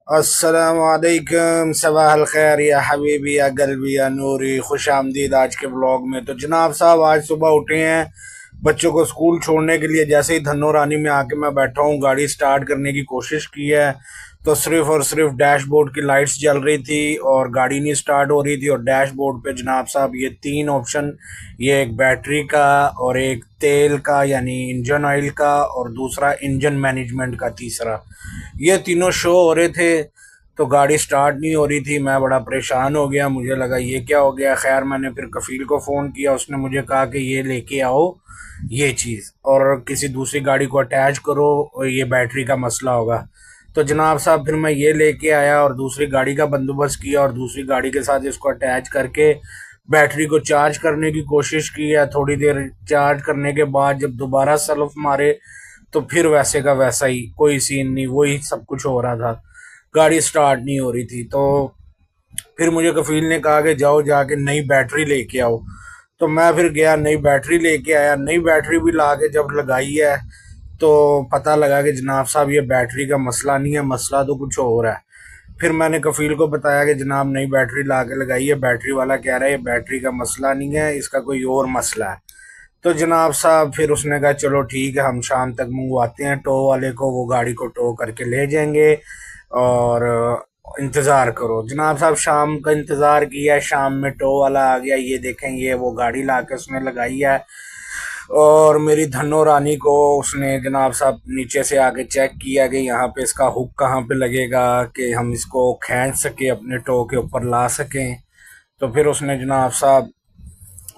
अस्सलामुअलैकुम सबाहल खैर या हबीबी या गलबी या नूरी खुश आमदीद आज के ब्लॉग में। तो जनाब साहब आज सुबह उठे हैं बच्चों को स्कूल छोड़ने के लिए। जैसे ही धन्नो रानी में आके मैं बैठा हूँ, गाड़ी स्टार्ट करने की कोशिश की है तो सिर्फ और सिर्फ डैशबोर्ड की लाइट्स जल रही थी और गाड़ी नहीं स्टार्ट हो रही थी। और डैशबोर्ड पे जनाब साहब ये तीन ऑप्शन, ये एक बैटरी का और एक तेल का यानी इंजन ऑयल का और दूसरा इंजन मैनेजमेंट का तीसरा, ये तीनों शो हो रहे थे। तो गाड़ी स्टार्ट नहीं हो रही थी। मैं बड़ा परेशान हो गया, मुझे लगा ये क्या हो गया। खैर मैंने फिर कफील को फ़ोन किया, उसने मुझे कहा कि ये लेके आओ ये चीज़ और किसी दूसरी गाड़ी को अटैच करो और ये बैटरी का मसला होगा। तो जनाब साहब फिर मैं ये लेके आया और दूसरी गाड़ी का बंदोबस्त किया और दूसरी गाड़ी के साथ इसको अटैच करके बैटरी को चार्ज करने की कोशिश की है। थोड़ी देर चार्ज करने के बाद जब दोबारा सलफ मारे तो फिर वैसे का वैसा ही, कोई सीन नहीं, वही सब कुछ हो रहा था, गाड़ी स्टार्ट नहीं हो रही थी। तो फिर मुझे कफील ने कहा कि जाओ जाके नई बैटरी लेके आओ। तो मैं फिर गया, नई बैटरी लेके आया। नई बैटरी भी ला के जब लगाई है तो पता लगा कि जनाब साहब ये बैटरी का मसला नहीं है, मसला तो कुछ और है। फिर मैंने कफील को बताया कि जनाब नई बैटरी ला के लगाई है, बैटरी वाला कह रहा है ये बैटरी का मसला नहीं है, इसका कोई और मसला है। तो जनाब साहब फिर उसने कहा चलो ठीक है, हम शाम तक मंगवाते हैं टो वाले को, वो गाड़ी को टो करके ले जाएंगे और इंतज़ार करो। जनाब साहब शाम का इंतज़ार किया, शाम में टो वाला आ गया। ये देखें, ये वो गाड़ी ला के उसने लगाई है और मेरी धन्नो रानी को उसने जनाब साहब नीचे से आके चेक किया कि यहाँ पे इसका हुक कहाँ पे लगेगा कि हम इसको खींच सके, अपने टो के ऊपर ला सकें। तो फिर उसने जनाब साहब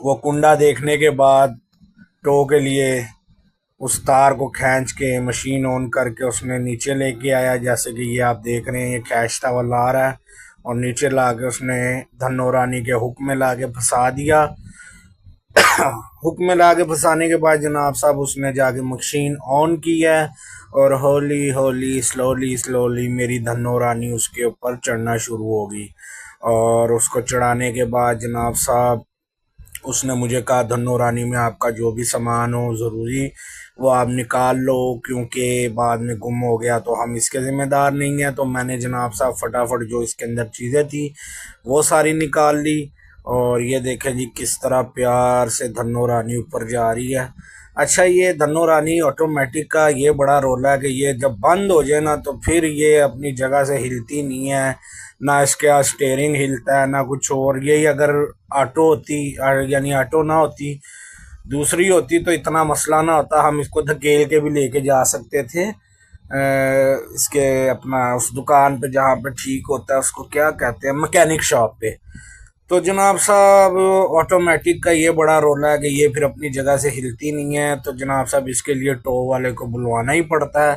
वो कुंडा देखने के बाद टो के लिए उस तार को खींच के मशीन ऑन करके उसने नीचे लेके आया। जैसे कि ये आप देख रहे हैं, ये खींचता हुआ ला रहा है और नीचे ला के उसने धन्नो रानी के हुक में ला के फंसा दिया। हुक में ला के फंसाने के बाद जनाब साहब उसने जाके मशीन ऑन की है और होली होली स्लोली स्लोली मेरी धन्नो रानी उसके ऊपर चढ़ना शुरू होगी। और उसको चढ़ाने के बाद जनाब साहब उसने मुझे कहा धन्नो रानी में आपका जो भी सामान हो ज़रूरी वो आप निकाल लो, क्योंकि बाद में गुम हो गया तो हम इसके ज़िम्मेदार नहीं हैं। तो मैंने जनाब साहब फटाफट जो इसके अंदर चीज़ें थी वो सारी निकाल ली। और ये देखें जी किस तरह प्यार से धन्नो रानी ऊपर जा रही है। अच्छा, ये धन्नो रानी ऑटोमेटिक का ये बड़ा रोल है कि ये जब बंद हो जाए ना तो फिर ये अपनी जगह से हिलती नहीं है, ना इसका स्टेयरिंग हिलता है ना कुछ और। यही अगर ऑटो होती यानी ऑटो ना होती, दूसरी होती तो इतना मसला ना होता, हम इसको धकेल के भी लेके जा सकते थे इसके अपना उस दुकान पे जहाँ पे ठीक होता है, उसको क्या कहते हैं, मैकेनिक शॉप पे। तो जनाब साहब ऑटोमेटिक का ये बड़ा रोल है कि ये फिर अपनी जगह से हिलती नहीं है। तो जनाब साहब इसके लिए टो वाले को बुलवाना ही पड़ता है।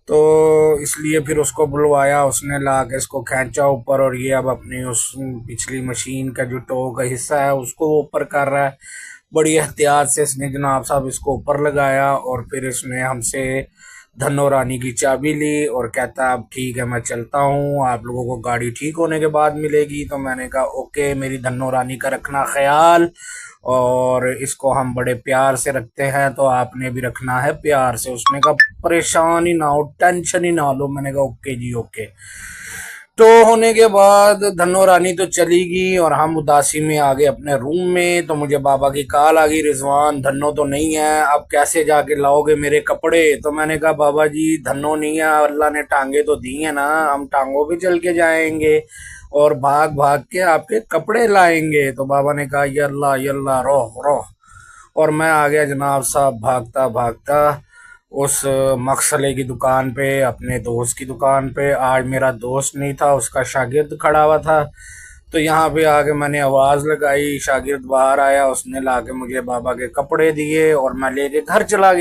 तो इसलिए फिर उसको बुलवाया, उसने ला के इसको खींचा ऊपर और ये अब अपनी उस पिछली मशीन का जो टो का हिस्सा है उसको वो ऊपर कर रहा है। बड़ी एहतियात से इसने जनाब साहब इसको ऊपर लगाया और फिर इसने हमसे धन्नो रानी की चाबी ली और कहता अब ठीक है मैं चलता हूँ, आप लोगों को गाड़ी ठीक होने के बाद मिलेगी। तो मैंने कहा ओके, मेरी धन्नो रानी का रखना ख्याल, और इसको हम बड़े प्यार से रखते हैं तो आपने भी रखना है प्यार से। उसने कहा परेशान ही ना हो, टेंशन ही ना लो। मैंने कहा ओके जी ओके। तो होने के बाद धन्नो रानी तो चली गई और हम उदासी में आ गए अपने रूम में। तो मुझे बाबा की कॉल आ गई, रिजवान धन्नो तो नहीं है, अब कैसे जाके लाओगे मेरे कपड़े। तो मैंने कहा बाबा जी धन्नो नहीं है, अल्लाह ने टांगे तो दी है ना, हम टांगों पे चल के जाएंगे और भाग भाग के आपके कपड़े लाएंगे। तो बाबा ने कहा यल्ला यल्ला रोह रोह। और मैं आ गया जनाब साहब भागता भागता उस मकसले की दुकान पे, अपने दोस्त की दुकान पे। आज मेरा दोस्त नहीं था, उसका शागिर्द खड़ा हुआ था। तो यहाँ पे आके मैंने आवाज़ लगाई, शागिर्द बाहर आया, उसने लाके मुझे बाबा के कपड़े दिए और मैं लेके घर चला गया।